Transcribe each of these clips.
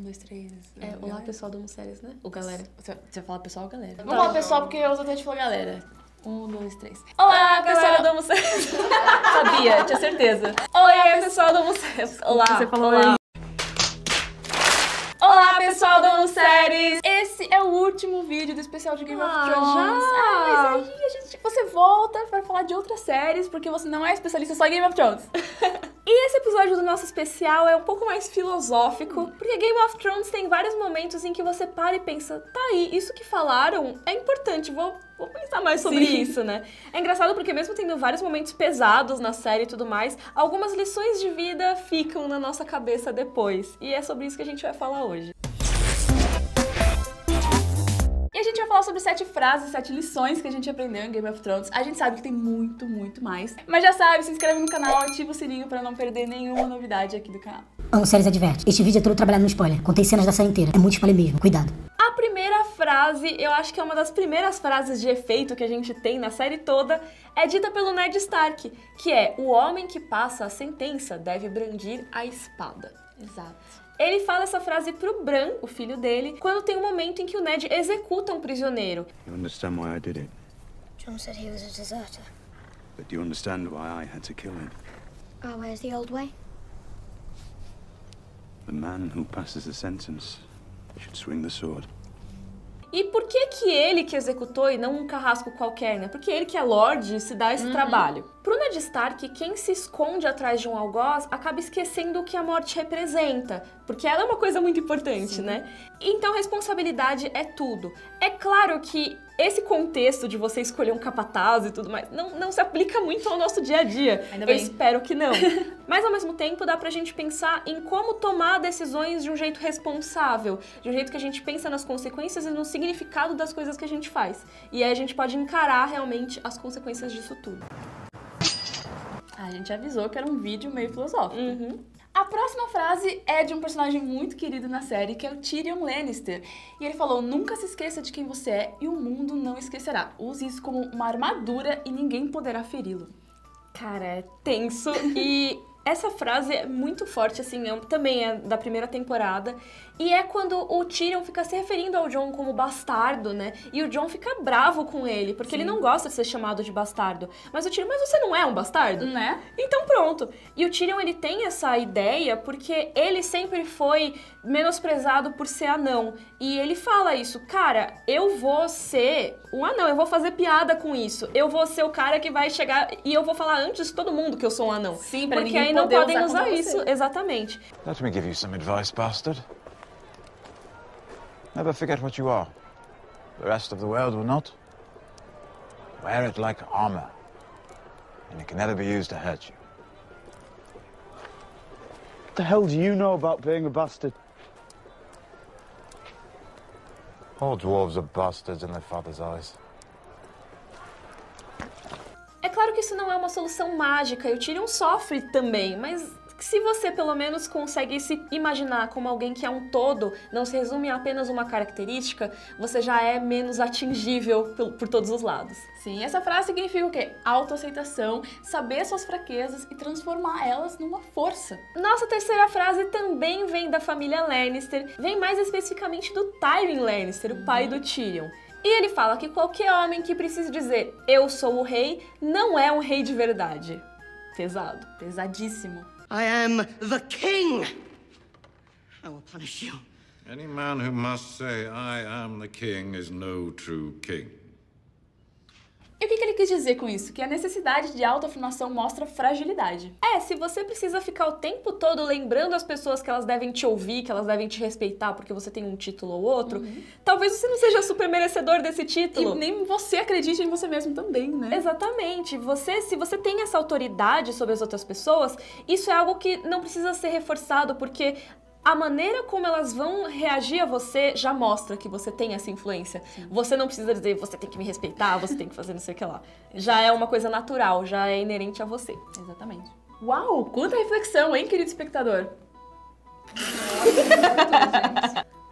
Um, dois, três. Olá, pessoal do Amo Séries, né? Ou galera. Você fala pessoal ou galera? Vamos falar pessoal porque os outros a gente falou galera. 1, 2, 3. Olá, Olá, pessoal do Amo Séries. Sabia, tinha certeza. Oi, pessoal do Amo Séries. Olá, Você falou olá. aí. Olá, pessoal do Amo Séries. Esse é o último vídeo do especial de Game of Thrones. já? Mas aí você volta pra falar de outras séries porque você não é especialista só em Game of Thrones. E esse episódio do nosso especial é um pouco mais filosófico, porque Game of Thrones tem vários momentos em que você para e pensa, tá aí, isso que falaram é importante, vou pensar mais sobre isso, né? É engraçado porque mesmo tendo vários momentos pesados na série e tudo mais, algumas lições de vida ficam na nossa cabeça depois. E é sobre isso que a gente vai falar hoje. E a gente vai falar sobre 7 frases, 7 lições que a gente aprendeu em Game of Thrones. A gente sabe que tem muito, muito mais. Mas já sabe, se inscreve no canal, ativa o sininho pra não perder nenhuma novidade aqui do canal. Amo Séries adverte. Este vídeo é todo trabalhado no spoiler. Contém cenas da série inteira. É muito spoiler mesmo. Cuidado. A primeira frase, eu acho que é uma das primeiras frases de efeito que a gente tem na série toda, é dita pelo Ned Stark, que é: o homem que passa a sentença deve brandir a espada. Exato. Ele fala essa frase pro Bran, o filho dele, quando tem um momento em que o Ned executa um prisioneiro. You understand why I did it, John said he was a deserter. but do you understand why I had to kill him? Oh, where's the old way? The man who passes the sentence should swing the sword. E por que ele que executou e não um carrasco qualquer, né? Porque ele que é Lorde se dá esse trabalho. Pro Ned Stark, quem se esconde atrás de um algoz acaba esquecendo o que a morte representa, porque ela é uma coisa muito importante, né? Então responsabilidade é tudo. É claro que esse contexto de você escolher um capataz e tudo mais não se aplica muito ao nosso dia a dia. Ainda Eu bem. espero que não. Mas ao mesmo tempo dá pra gente pensar em como tomar decisões de um jeito responsável, de um jeito que a gente pensa nas consequências e no significado das coisas que a gente faz. E aí a gente pode encarar realmente as consequências disso tudo. A gente avisou que era um vídeo meio filosófico. A próxima frase é de um personagem muito querido na série, que é o Tyrion Lannister. E ele falou: nunca se esqueça de quem você é e o mundo não esquecerá. Use isso como uma armadura e ninguém poderá feri-lo. Cara, é tenso. E essa frase é muito forte, assim, também é da primeira temporada. E é quando o Tyrion fica se referindo ao Jon como bastardo, né? E o Jon fica bravo com ele, porque ele não gosta de ser chamado de bastardo. Mas o Tyrion: mas você não é um bastardo? Né? Então pronto. E o Tyrion, ele tem essa ideia porque ele sempre foi menosprezado por ser anão. E ele fala isso: cara, eu vou ser um anão, eu vou fazer piada com isso. Eu vou ser o cara que vai chegar e eu vou falar antes de todo mundo que eu sou um anão. Sim, pra porque ninguém aí não poder podem usar usar contra isso. você. Exatamente. Let me give you some advice, bastard. Never forget what you are. The rest of the world will not. Wear it like armor, and it can never be used to hurt you. What the hell do you know about being a bastard? All dwarves are bastards in their father's eyes. É claro que isso não é uma solução mágica e o Tyrion sofre também, mas se você pelo menos consegue se imaginar como alguém que é um todo, não se resume a apenas uma característica, você já é menos atingível por todos os lados. Sim, essa frase significa o quê? Autoaceitação, saber suas fraquezas e transformar elas numa força. Nossa terceira frase também vem da família Lannister, vem mais especificamente do Tywin Lannister, o pai do Tyrion. E ele fala que qualquer homem que precise dizer "eu sou o rei" não é um rei de verdade. Pesado, pesadíssimo. I am the king. I will punish you. Any man who must say, I am the king, is no true king. E o que ele quis dizer com isso? Que a necessidade de autoafirmação mostra fragilidade. Se você precisa ficar o tempo todo lembrando as pessoas que elas devem te ouvir, que elas devem te respeitar porque você tem um título ou outro, talvez você não seja super merecedor desse título. E nem você acredite em você mesmo também, né? Exatamente. Se você tem essa autoridade sobre as outras pessoas, isso é algo que não precisa ser reforçado, porque a maneira como elas vão reagir a você já mostra que você tem essa influência. Você não precisa dizer, você tem que me respeitar, você tem que fazer não sei o que lá. Já é uma coisa natural, já é inerente a você. Exatamente. Uau, quanta reflexão, hein, querido espectador?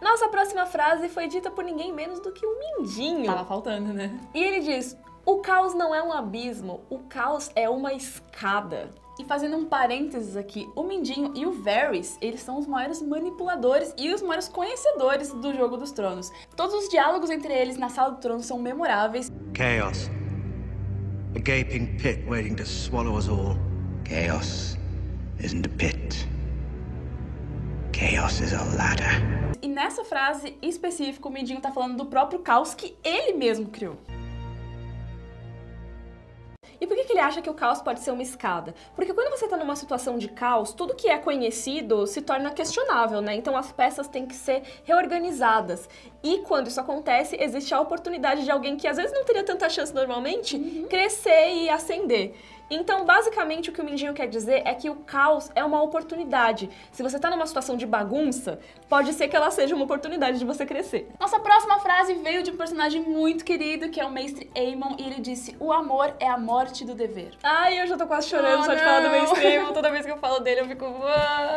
Nossa próxima frase foi dita por ninguém menos do que o Mindinho. Tava faltando, né? E ele diz: o caos não é um abismo, o caos é uma escada. E fazendo um parênteses aqui, o Mindinho e o Varys, eles são os maiores manipuladores e os maiores conhecedores do Jogo dos Tronos. Todos os diálogos entre eles na Sala do Trono são memoráveis. Chaos. A gaping pit waiting to swallow us all. Chaos isn't a pit. Chaos is a ladder. E nessa frase específica, o Mindinho tá falando do próprio caos que ele mesmo criou. E por que ele acha que o caos pode ser uma escada? Porque quando você está numa situação de caos, tudo que é conhecido se torna questionável, né? Então as peças têm que ser reorganizadas. E quando isso acontece, existe a oportunidade de alguém que às vezes não teria tanta chance normalmente, crescer e ascender. Então, basicamente, o que o Mindinho quer dizer é que o caos é uma oportunidade. Se você tá numa situação de bagunça, pode ser que ela seja uma oportunidade de você crescer. Nossa próxima frase veio de um personagem muito querido, que é o Mestre Aemon, e ele disse: o amor é a morte do dever. Ai, eu já tô quase chorando só de falar do Mestre Aemon. Toda vez que eu falo dele, eu fico,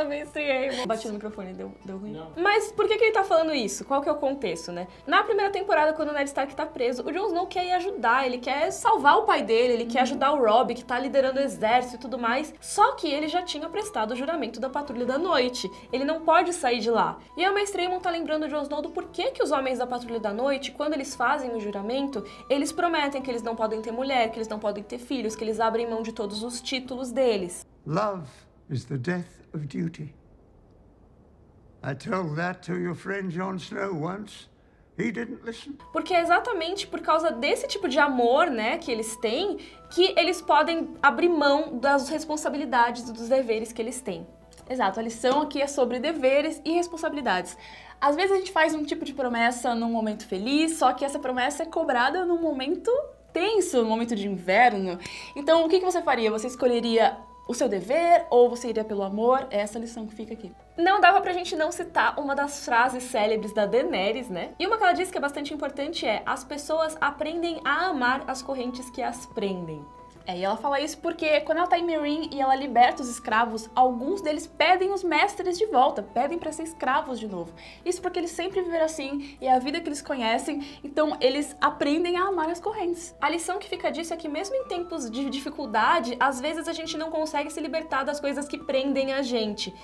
Mestre Aemon. Bati no microfone, deu ruim. Não. Mas por que ele tá falando isso? Qual que é o contexto, né? Na primeira temporada, quando o Ned Stark tá preso, o Jon Snow quer ir ajudar, ele quer salvar o pai dele, ele quer ajudar o Robb, que tá liderando o exército e tudo mais, só que ele já tinha prestado o juramento da Patrulha da Noite. Ele não pode sair de lá. E o Mestre Aemon tá lembrando o Jon Snow do porquê que os homens da Patrulha da Noite, quando eles fazem o juramento, eles prometem que eles não podem ter mulher, que eles não podem ter filhos, que eles abrem mão de todos os títulos deles. Love is the death of duty. I told that to your friend Jon Snow once. He didn't listen. Porque é exatamente por causa desse tipo de amor, né, que eles têm, que eles podem abrir mão das responsabilidades e dos deveres que eles têm. Exato, a lição aqui é sobre deveres e responsabilidades. Às vezes a gente faz um tipo de promessa num momento feliz, só que essa promessa é cobrada num momento tenso, num momento de inverno. Então, o que você faria? Você escolheria o seu dever ou você iria pelo amor? É essa lição que fica aqui. Não dava pra gente não citar uma das frases célebres da Daenerys, né? E uma que ela diz que é bastante importante é: as pessoas aprendem a amar as correntes que as prendem. E ela fala isso porque quando ela tá em Meereen e ela liberta os escravos, alguns deles pedem os mestres de volta, pedem pra ser escravos de novo. Isso porque eles sempre viveram assim, e é a vida que eles conhecem, então eles aprendem a amar as correntes. A lição que fica disso é que mesmo em tempos de dificuldade, às vezes a gente não consegue se libertar das coisas que prendem a gente.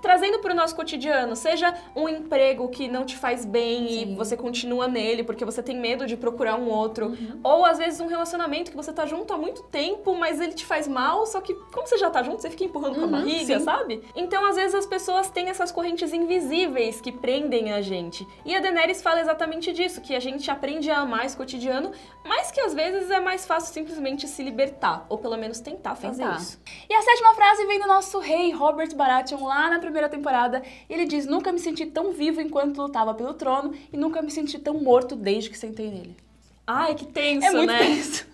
Trazendo para o nosso cotidiano, seja um emprego que não te faz bem e você continua nele porque você tem medo de procurar um outro, ou às vezes um relacionamento que você tá junto há muito tempo, mas ele te faz mal, só que como você já tá junto, você fica empurrando com a barriga, sabe? Então às vezes as pessoas têm essas correntes invisíveis que prendem a gente. E a Daenerys fala exatamente disso, que a gente aprende a amar esse cotidiano, mas que às vezes é mais fácil simplesmente se libertar, ou pelo menos tentar fazer isso. E a sétima frase vem do nosso rei Robert Baratheon lá na primeira temporada. Ele diz: nunca me senti tão vivo enquanto lutava pelo trono e nunca me senti tão morto desde que sentei nele. Ai, que tenso, né? É muito né? tenso.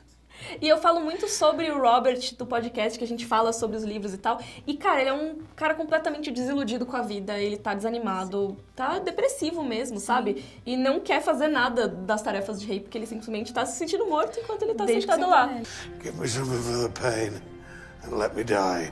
E eu falo muito sobre o Robert do podcast, que a gente fala sobre os livros e tal. E, cara, ele é um cara completamente desiludido com a vida. Ele tá desanimado, tá depressivo mesmo, sabe? E não quer fazer nada das tarefas de rei, porque ele simplesmente tá se sentindo morto enquanto ele tá sentado lá. Give me some of the pain and let me die.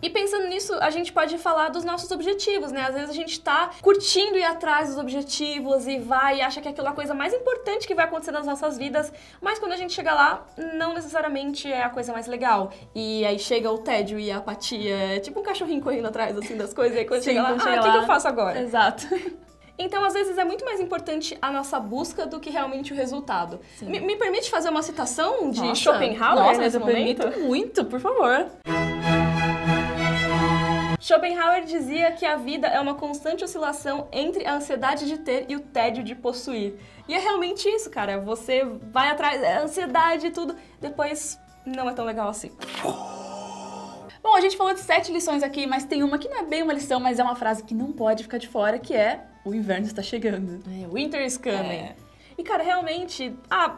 E pensando nisso, a gente pode falar dos nossos objetivos, né? Às vezes a gente tá curtindo ir atrás dos objetivos e vai e acha que aquilo é a coisa mais importante que vai acontecer nas nossas vidas, mas quando a gente chega lá, não necessariamente é a coisa mais legal. E aí chega o tédio e a apatia, é tipo um cachorrinho correndo atrás, assim, das coisas, e aí quando chega lá, o que eu faço agora? Exato. Então, às vezes, é muito mais importante a nossa busca do que realmente o resultado. Me permite fazer uma citação de Schopenhauer nesse momento? Permito muito, por favor. Schopenhauer dizia que a vida é uma constante oscilação entre a ansiedade de ter e o tédio de possuir. E é realmente isso, cara. Você vai atrás, é ansiedade e tudo, depois não é tão legal assim. Bom, a gente falou de 7 lições aqui, mas tem uma que não é bem uma lição, mas é uma frase que não pode ficar de fora, que é: o inverno está chegando. Winter is coming. E, cara, realmente,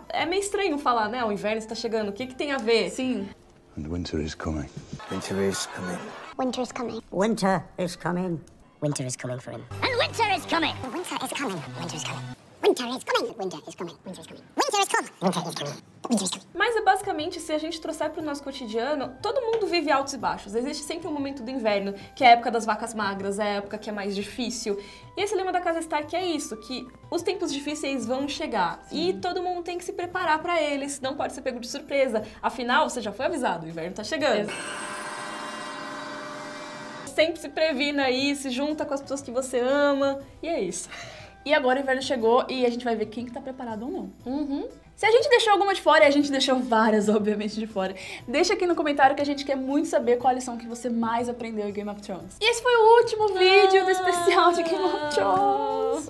é meio estranho falar, né? O inverno está chegando. O que tem a ver? Sim. And winter is coming. Winter is coming. Winter is coming. Winter is coming. Winter is coming for him. And winter is coming. Winter is coming. Winter is coming. Winter is coming. Winter is coming. Winter is coming. Winter is coming. Winter is coming. Mas é basicamente, se a gente trouxer pro nosso cotidiano, todo mundo vive altos e baixos. Existe sempre um momento do inverno, que é a época das vacas magras, é a época que é mais difícil. E esse lema da Casa Stark é isso, que os tempos difíceis vão chegar. Sim. E todo mundo tem que se preparar pra eles, não pode ser pego de surpresa. Afinal, você já foi avisado, o inverno tá chegando. Sempre se previna aí, se junta com as pessoas que você ama, e é isso. E agora o inverno chegou e a gente vai ver quem que tá preparado ou não. Se a gente deixou alguma de fora, e a gente deixou várias, obviamente, de fora, deixa aqui no comentário que a gente quer muito saber qual a lição que você mais aprendeu em Game of Thrones. E esse foi o último vídeo do especial de Game of Thrones.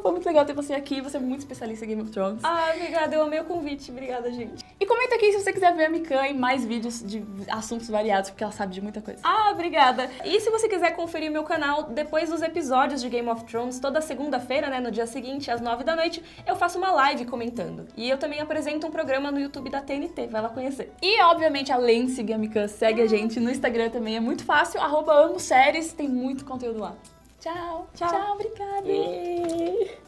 Foi muito legal ter você aqui, você é muito especialista em Game of Thrones. Obrigada, eu amei o convite, obrigada, gente. E comenta aqui se você quiser ver a Mikan em mais vídeos de assuntos variados, porque ela sabe de muita coisa. Obrigada. E se você quiser conferir meu canal depois dos episódios de Game of Thrones, toda segunda-feira, né, no dia seguinte, às 9 da noite, eu faço uma live comentando. E eu também apresento um programa no YouTube da TNT, vai lá conhecer. E, obviamente, além de seguir a Mikan, segue a gente no Instagram também, é muito fácil, @amoséries, tem muito conteúdo lá. Tchau, obrigada!